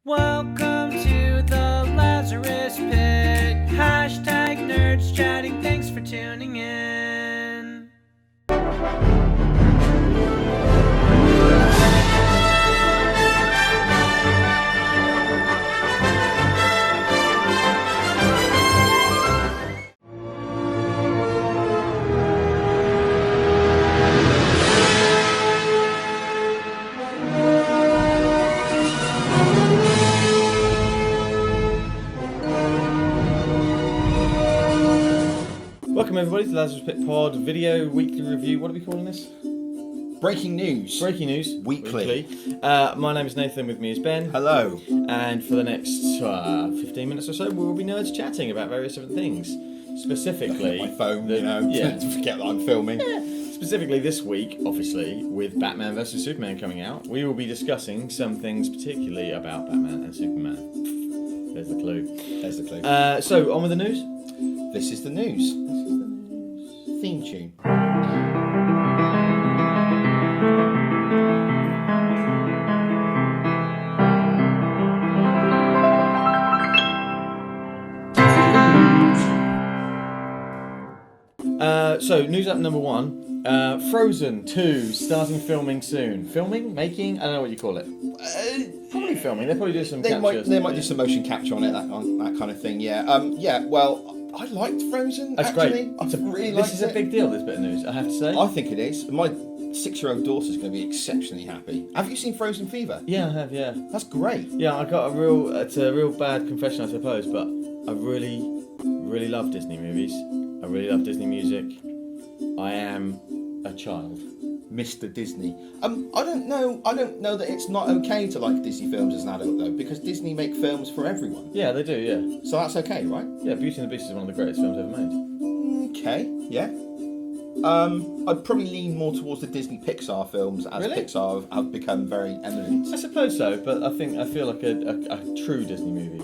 Welcome to the Lazarus Pit. Hashtag nerds chatting. Thanks for tuning in. Welcome everybody to the Lazarus Pit Pod video weekly review. What are we calling this? Breaking news. Breaking news Weekly. My name is Nathan. With me is Ben. Hello. And for the next 15 minutes or so, we will be nerds chatting about various different things. Specifically, My phone, yeah. to forget that I'm filming. Specifically this week, obviously, with Batman vs Superman coming out, we will be discussing some things particularly about Batman and Superman. There's the clue. There's the clue. So on with the news. This is the news. Theme tune. So news up number one. Frozen 2 starting filming soon. Filming? Making? I don't know what you call it. Probably filming. They'll probably do some captures. They might do some motion capture on it, that kind of thing, yeah. Well, I liked Frozen, That's actually. great. This is a big deal, this bit of news, I have to say. I think it is. My 6-year-old daughter's going to be exceptionally happy. Have you seen Frozen Fever? Yeah, I have, yeah. That's great. Yeah, it's a real bad confession, I suppose, but I really, really love Disney movies. I really love Disney music. I am a child. Mr. Disney. I don't know that it's not okay to like Disney films as an adult though, because Disney make films for everyone. Yeah, they do, yeah. So that's okay, right? Yeah, Beauty and the Beast is one of the greatest films ever made. Okay, yeah. I'd probably lean more towards the Disney Pixar films as Really? Pixar have become very eminent. I suppose so, but I feel like a true Disney movie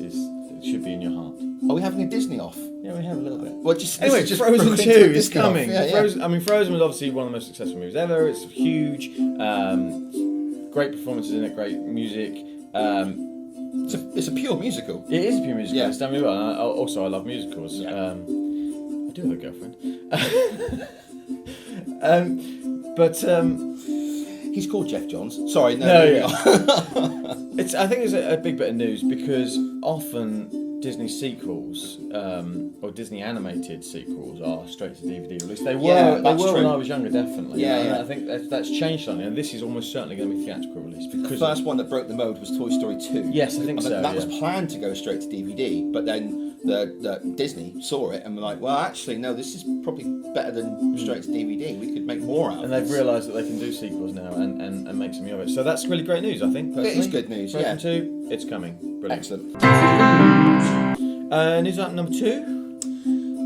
is it should be in your heart. Are we having a Disney off? Yeah, we have a little bit. Well, Anyway, just Frozen broke 2 into a is Disney off. coming. Yeah. Frozen was obviously one of the most successful movies ever. It's huge. Great performances in it, great music. It's a pure musical. It is a pure musical. Yeah. It's done really well. I love musicals. Yeah. I do have a girlfriend. But He's called Jeff Johns. Sorry, no. I think it's a big bit of news because often Disney sequels or Disney animated sequels are straight to DVD release. They were when I was younger, definitely. Yeah. I think that's changed slightly, and this is almost certainly going to be theatrical release The because first one that broke the mode was Toy Story 2. Yes, I think so. That was yeah. planned to go straight to DVD, but then the Disney saw it and were like, well, actually, no, this is probably better than straight to DVD. We could make more out of And it. they've realised that they can do sequels now and make something of it. So that's really great news, I think. It is Personally. good news, Frozen yeah. 2, it's coming. Brilliant. Excellent. News up number 2.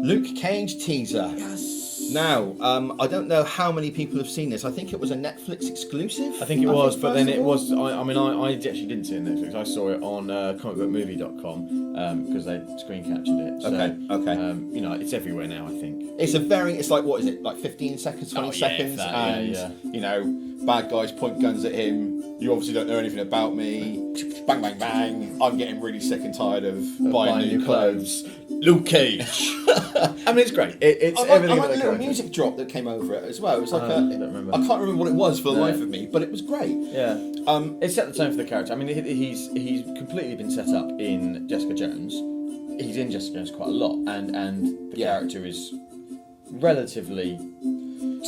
Luke Cage teaser. Yes. Now, I don't know how many people have seen this. I think it was a Netflix exclusive. I think it was, but then first it of all. was. I actually didn't see it on Netflix. I saw it on comicbookmovie.com because they screen captured it. So, Okay. It's everywhere now. I think. It's like, what is it, like 15 seconds, 20 seconds? Bad guys point guns at him. You obviously don't know anything about me. Bang, bang, bang. I'm getting really sick and tired of buying new clothes. Luke Cage. I mean, it's great. It's I everything. like that the they little created. music drop that came over it as well. It was like I don't remember. I can't remember what it was for the life of me, but it was great. Yeah. It set the tone for the character. I mean, he's completely been set up in Jessica Jones. He's in Jessica Jones quite a lot, and the character is relatively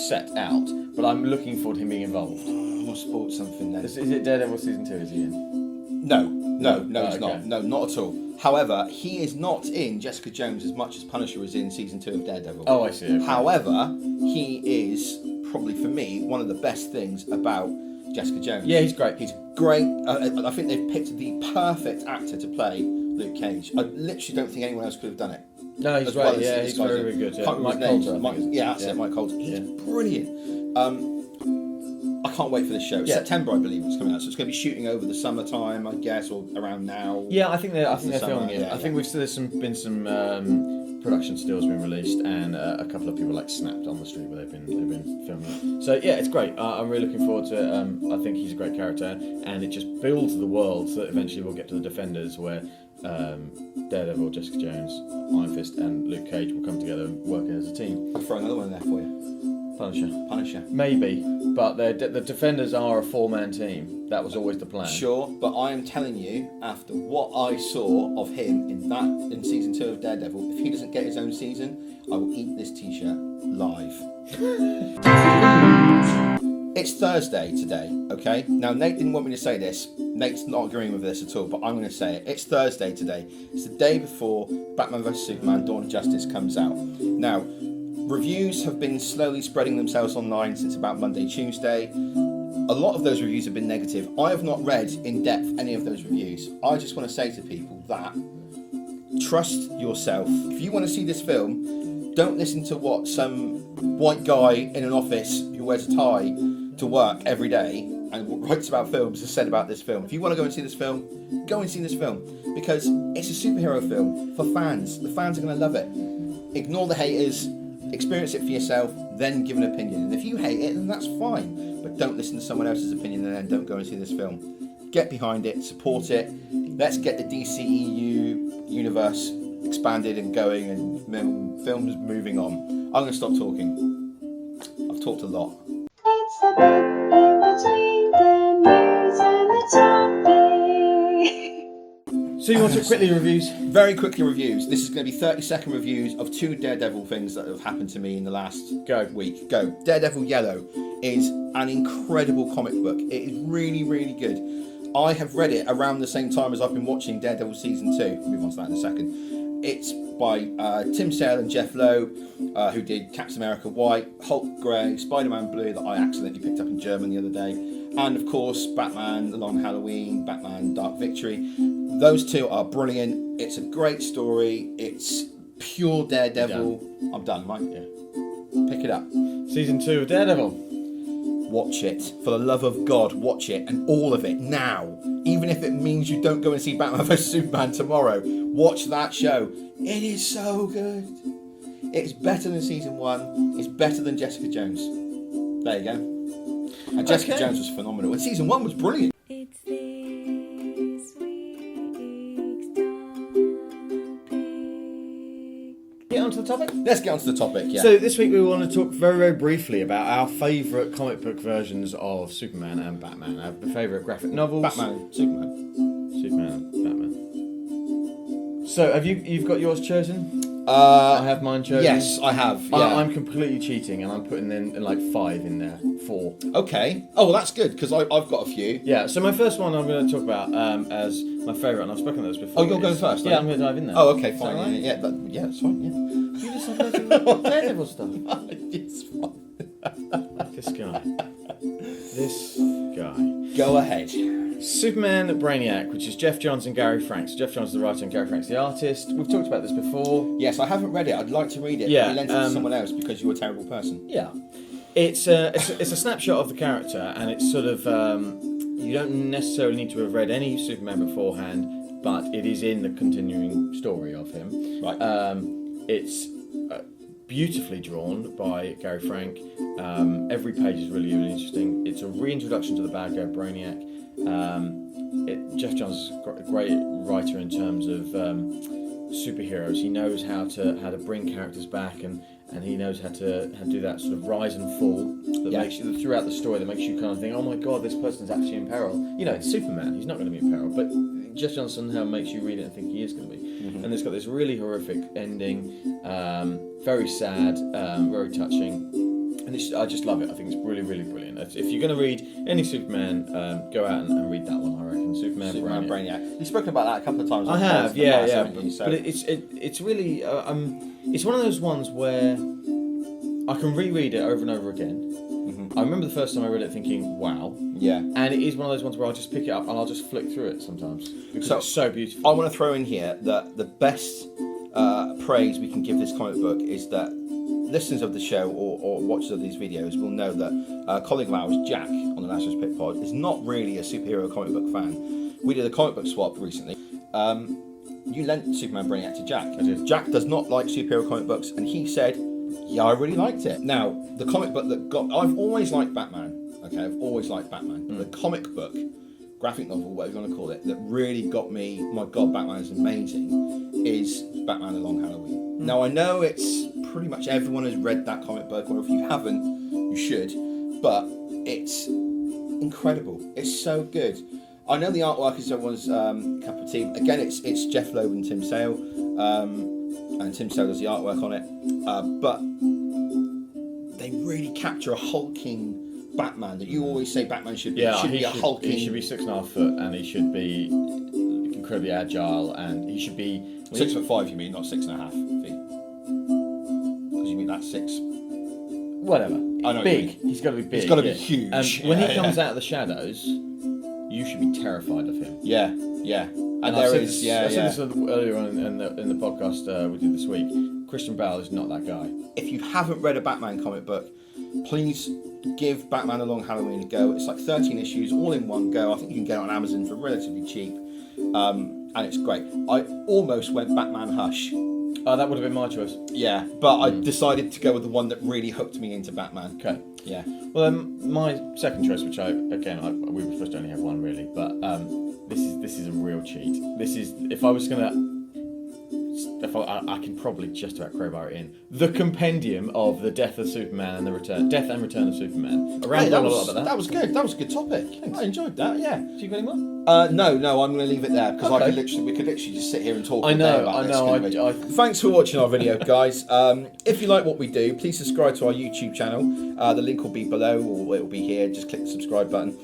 set out. But I'm looking forward to him being involved. I must spoil something then. Is it Daredevil season 2? Is he in? No, he's okay. not. No, not at all. However, he is not in Jessica Jones as much as Punisher is in season 2 of Daredevil. Oh, I see. Okay. However, he is probably for me one of the best things about Jessica Jones. Yeah, he's great. He's great. I think they've picked the perfect actor to play Luke Cage. I literally don't think anyone else could have done it. No, he's as well right. as Yeah, this he's guy's very, in. very good. Yeah. Can't remember Mike his Coulter. name. I think That's it, Mike Coulter. He's brilliant. I can't wait for this show. It's September, I believe, it's coming out. So it's going to be shooting over the summertime, I guess, or around now. Yeah, I think they're summer, filming it. yeah, I think there's been some production still's been released, and a couple of people like snapped on the street where they've been filming it. So yeah, it's great. I'm really looking forward to it. I think he's a great character, and it just builds the world so that eventually we'll get to the Defenders, where Daredevil, Jessica Jones, Iron Fist, and Luke Cage will come together working as a team. I'll throw another one in there for you. Punisher. Maybe, but the Defenders are a 4-man team. That was always the plan. Sure, but I am telling you, after what I saw of him in season 2 of Daredevil, if he doesn't get his own season, I will eat this t-shirt live. It's Thursday today, okay? Now, Nate didn't want me to say this. Nate's not agreeing with this at all, but I'm going to say it. It's Thursday today. It's the day before Batman vs Superman Dawn of Justice comes out. Now, reviews have been slowly spreading themselves online since about Monday, Tuesday. A lot of those reviews have been negative. I have not read in depth any of those reviews. I just want to say to people that trust yourself. If you want to see this film, don't listen to what some white guy in an office who wears a tie to work every day and writes about films has said about this film. If you want to go and see this film, go and see this film, because it's a superhero film for fans. The fans are going to love it. Ignore the haters. Experience it for yourself, then give an opinion. And if you hate it, then that's fine. But don't listen to someone else's opinion and then don't go and see this film. Get behind it, support it. Let's get the DCEU universe expanded and going and films moving on. I'm going to stop talking. I've talked a lot. It's the bit in between the news and the topic. So you want to quickly reviews? Very quickly reviews. This is going to be 30-second reviews of 2 Daredevil things that have happened to me in the last week. Go. Daredevil Yellow is an incredible comic book. It is really, really good. I have read it around the same time as I've been watching Daredevil Season 2. We'll move on to that in a second. It's by Tim Sale and Jeff Lowe, who did Captain America White, Hulk Grey, Spider-Man Blue that I accidentally picked up in German the other day, and of course Batman The Long Halloween, Batman Dark Victory. Those 2 are brilliant. It's a great story. It's pure Daredevil. I'm done, Mike. Yeah. Pick it up. Season 2 of Daredevil. Watch it. For the love of God, watch it. And all of it now. Even if it means you don't go and see Batman vs Superman tomorrow. Watch that show. It is so good. It's better than season 1. It's better than Jessica Jones. There you go. And Jessica Jones was phenomenal. And season 1 was brilliant. It's this week's topic. Get on to the topic? Let's get on to the topic, yeah. So this week we want to talk very, very briefly about our favourite comic book versions of Superman and Batman. Our favourite graphic novels. Batman and Superman. Superman and Batman. So you've got yours chosen? I have mine chosen. Yes, I have. Yeah. I'm completely cheating, and I'm putting in like 5 in there. 4. Okay. Oh, well, that's good, because I've got a few. Yeah, so my first one I'm going to talk about as my favourite, and I've spoken about this before. Oh, you're going first? Yeah, I'm going to dive in there. Oh, okay, fine. Right? Yeah, that's fine, yeah. You just have Daredevil stuff. It's fine. This guy. Go ahead. Superman Brainiac, which is Jeff Johns and Gary Franks. Jeff Johns is the writer and Gary Franks the artist. We've talked about this before. Yes, I haven't read it. I'd like to read it. Yeah, but you lent it to someone else because you're a terrible person. Yeah. It's a snapshot of the character, and it's sort of you don't necessarily need to have read any Superman beforehand, but it is in the continuing story of him. Right. It's beautifully drawn by Gary Frank. Every page is really, really interesting. It's a reintroduction to the bad guy Brainiac. Jeff Johns is a great writer in terms of superheroes. He knows how to bring characters back, and he knows how to do that sort of rise and fall that makes you throughout the story, that makes you kind of think, oh my god, this person's actually in peril. You know, it's Superman, he's not going to be in peril, but Jeff Johns somehow makes you read it and think he is going to be. Mm-hmm. And it's got this really horrific ending, very sad, very touching. And I just love it. I think it's really, really brilliant. If you're going to read any Superman, go out and read that one, I reckon. Superman Brainiac. You've spoken about that a couple of times. I have, yeah. But it's really, it's one of those ones where I can reread it over and over again. Mm-hmm. I remember the first time I read it thinking, wow. Yeah. And it is one of those ones where I'll just pick it up and I'll just flick through it sometimes. Because it's so beautiful. I want to throw in here that the best praise we can give this comic book is that listeners of the show or watchers of these videos will know that a colleague of ours, Jack, on the Lazarus Pit Pod, is not really a superhero comic book fan. We did a comic book swap recently. you lent Superman Brainiac to Jack. I did. Jack does not like superhero comic books, and he said, yeah, I really liked it. Now, the comic book I've always liked Batman, okay, I've always liked Batman. But the comic book, graphic novel, whatever you want to call it, that really got me, my God, Batman is amazing, is Batman A Long Halloween. Now, I know it's pretty much everyone has read that comic book, or if you haven't, you should, but it's incredible. It's so good. I know the artwork is everyone's cup of tea. Again, it's Jeff Loeb and Tim Sale, and Tim Sale does the artwork on it, but they really capture a hulking Batman that you always say Batman should be. Yeah, He should be 6.5 foot, and he should be incredibly agile, and he should be 6'5", you mean, not 6.5 feet? Because you mean that's 6. Whatever. I know what you Big. mean. He's got to be big. He's got to be huge. When he comes out of the shadows, you should be terrified of him. Yeah. And I there said is, this, I said this earlier on in the podcast we did this week. Christian Bale is not that guy. If you haven't read a Batman comic book, please give Batman A Long Halloween a go. It's like 13 issues, all in one go. I think you can get it on Amazon for relatively cheap, and it's great. I almost went Batman Hush. Oh, that would have been my choice. Yeah, but I decided to go with the one that really hooked me into Batman. Okay. Yeah. Well, my second choice, which we were supposed to only have one really, but this is a real cheat. This is I can probably just about crowbar it in. The compendium of the death and return of Superman. Hey, that was good. That was a good topic. Thanks. I enjoyed that. Yeah. Do you got any more? No, I'm going to leave it there because Okay. we could literally just sit here and talk. I all day know. about this, couldn't we? Thanks for watching our video, guys. If you like what we do, please subscribe to our YouTube channel. The link will be below, or it will be here. Just click the subscribe button.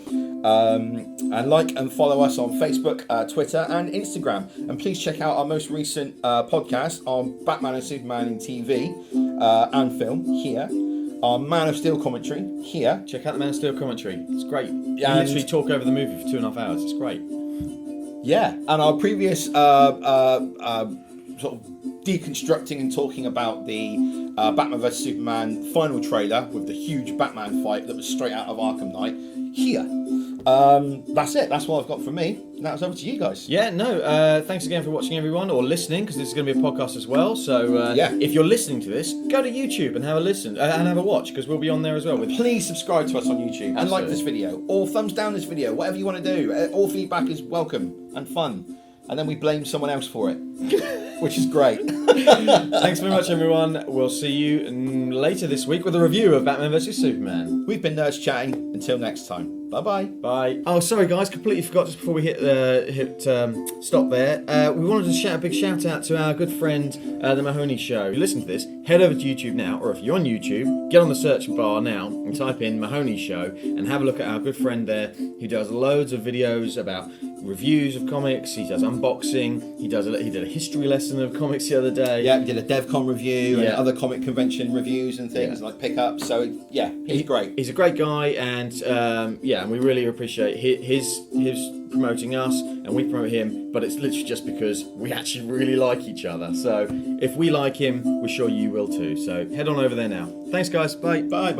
And like and follow us on Facebook, Twitter, and Instagram. And please check out our most recent podcast on Batman and Superman in TV and film here. Our Man of Steel commentary here. Check out the Man of Steel commentary. It's great. You And- literally talk over the movie for 2.5 hours. It's great. Yeah, and our previous sort of deconstructing and talking about the Batman vs Superman final trailer with the huge Batman fight that was straight out of Arkham Knight here. That's it. That's what I've got from me. Now it's over to you guys. Yeah, no, thanks again for watching, everyone, or listening, because this is going to be a podcast as well. So if you're listening to this, go to YouTube and have a listen and have a watch, because we'll be on there as well. Please subscribe to us on YouTube and like Absolutely. this video, or thumbs down this video, whatever you want to do. All feedback is welcome and fun. And then we blame someone else for it, which is great. Thanks very much, everyone. We'll see you later this week with a review of Batman vs Superman. We've been Nerds Chatting. Until next time. Bye-bye. Bye. Oh, sorry, guys. Completely forgot just before we hit stop there. We wanted to shout a big shout out to our good friend, The Mahoney Show. If you listen to this, head over to YouTube now, or if you're on YouTube, get on the search bar now and type in Mahoney Show and have a look at our good friend there who does loads of videos about reviews of comics. He does unboxing. He did a history lesson of comics the other day. Yeah, we did a DevCon review and other comic convention reviews and things like pickups. So yeah, he's great. He's a great guy, and and we really appreciate his promoting us, and we promote him. But it's literally just because we actually really like each other. So if we like him, we're sure you will too. So head on over there now. Thanks, guys. Bye. Bye.